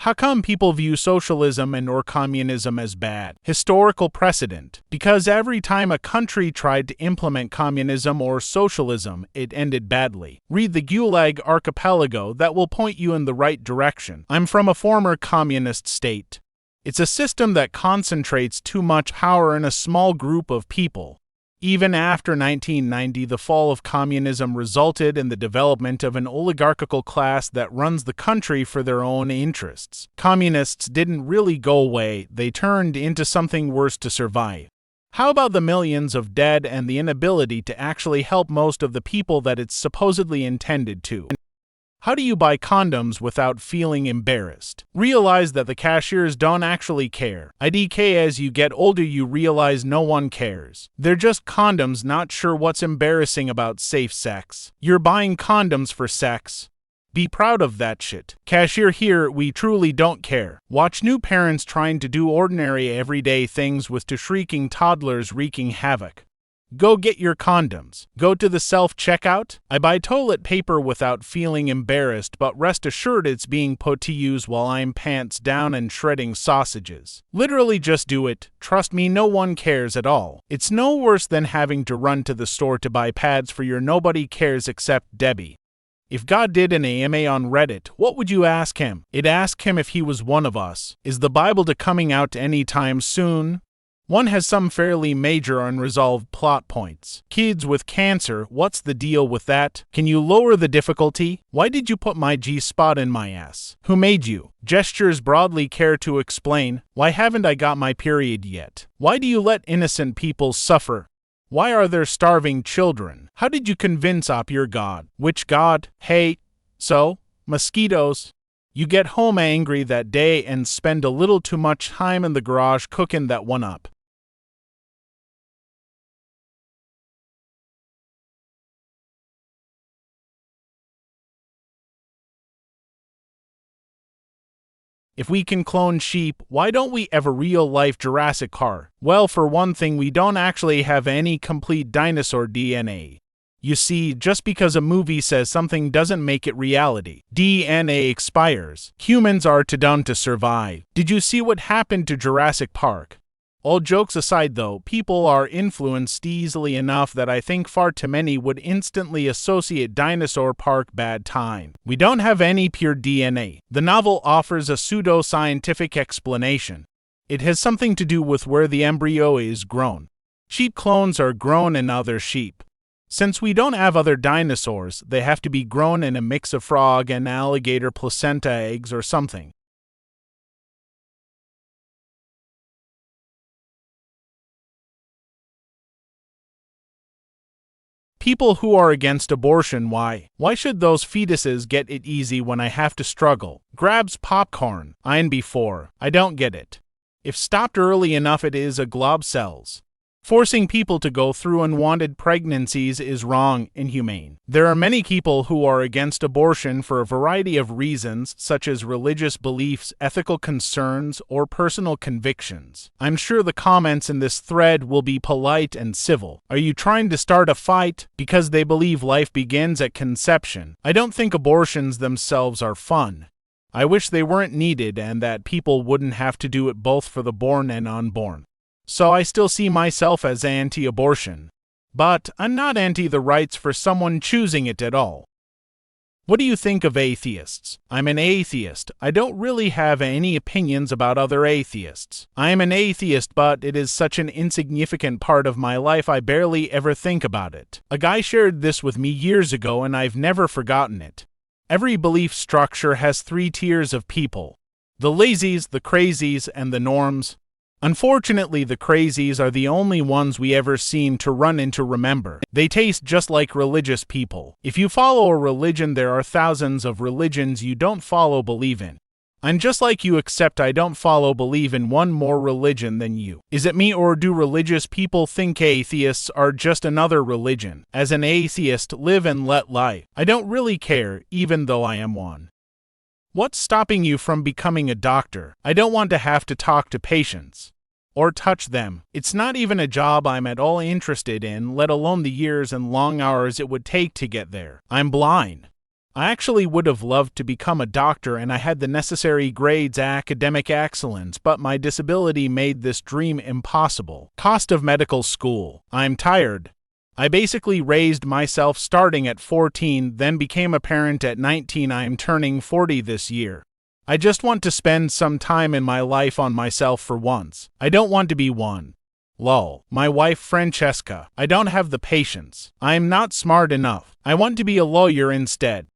How come people view socialism and or communism as bad? Historical precedent. Because every time a country tried to implement communism or socialism, it ended badly. Read the Gulag Archipelago, that will point you in the right direction. I'm from a former communist state. It's a system that concentrates too much power in a small group of people. Even after 1990, the fall of communism resulted in the development of an oligarchical class that runs the country for their own interests. Communists didn't really go away, they turned into something worse to survive. How about the millions of dead and the inability to actually help most of the people that it's supposedly intended to? How do you buy condoms without feeling embarrassed? Realize that the cashiers don't actually care. IDK, as you get older you realize no one cares. They're just condoms, not sure what's embarrassing about safe sex. You're buying condoms for sex. Be proud of that shit. Cashier, here we truly don't care. Watch new parents trying to do ordinary everyday things with two shrieking toddlers wreaking havoc. Go get your condoms. Go to the self-checkout. I buy toilet paper without feeling embarrassed, but rest assured it's being put to use while I'm pants down and shredding sausages. Literally just do it. Trust me, no one cares at all. It's no worse than having to run to the store to buy pads for your nobody cares except Debbie. If God did an AMA on Reddit, what would you ask him? It'd ask him if he was one of us. Is the Bible coming out anytime soon? One has some fairly major unresolved plot points. Kids with cancer, what's the deal with that? Can you lower the difficulty? Why did you put my G-spot in my ass? Who made you? Gestures broadly care to explain. Why haven't I got my period yet? Why do you let innocent people suffer? Why are there starving children? How did you convince up your God? Which God? Hey, so? Mosquitoes. You get home angry that day and spend a little too much time in the garage cooking that one up. If we can clone sheep, why don't we have a real-life Jurassic car? Well, for one thing, we don't actually have any complete dinosaur DNA. You see, just because a movie says something doesn't make it reality. DNA expires. Humans are too dumb to survive. Did you see what happened to Jurassic Park? All jokes aside though, people are influenced easily enough that I think far too many would instantly associate Dinosaur Park bad time. We don't have any pure DNA. The novel offers a pseudo-scientific explanation. It has something to do with where the embryo is grown. Sheep clones are grown in other sheep. Since we don't have other dinosaurs, they have to be grown in a mix of frog and alligator placenta eggs or something. People who are against abortion, why? Why should those fetuses get it easy when I have to struggle? Grabs popcorn. I'm before. I don't get it. If stopped early enough, it is a glob cells. Forcing people to go through unwanted pregnancies is wrong, inhumane. There are many people who are against abortion for a variety of reasons, such as religious beliefs, ethical concerns, or personal convictions. I'm sure the comments in this thread will be polite and civil. Are you trying to start a fight? Because they believe life begins at conception. I don't think abortions themselves are fun. I wish they weren't needed and that people wouldn't have to do it both for the born and unborn. So I still see myself as anti-abortion. But I'm not anti the rights for someone choosing it at all. What do you think of atheists? I'm an atheist. I don't really have any opinions about other atheists. I am an atheist, but it is such an insignificant part of my life I barely ever think about it. A guy shared this with me years ago and I've never forgotten it. Every belief structure has 3 tiers of people. The lazies, the crazies, and the norms. Unfortunately, the crazies are the only ones we ever seem to run into. Remember, they taste just like religious people. If you follow a religion, there are thousands of religions you don't follow believe in. I'm just like you, except I don't follow believe in one more religion than you. Is it me, or do religious people think atheists are just another religion? As an atheist, live and let lie. I don't really care, even though I am one. What's stopping you from becoming a doctor? I don't want to have to talk to patients. Or touch them. It's not even a job I'm at all interested in, let alone the years and long hours it would take to get there. I'm blind. I actually would have loved to become a doctor and I had the necessary grades, academic excellence, but my disability made this dream impossible. Cost of medical school. I'm tired. I basically raised myself starting at 14, then became a parent at 19. I am turning 40 this year. I just want to spend some time in my life on myself for once. I don't want to be one. Lol. My wife Francesca. I don't have the patience. I am not smart enough. I want to be a lawyer instead.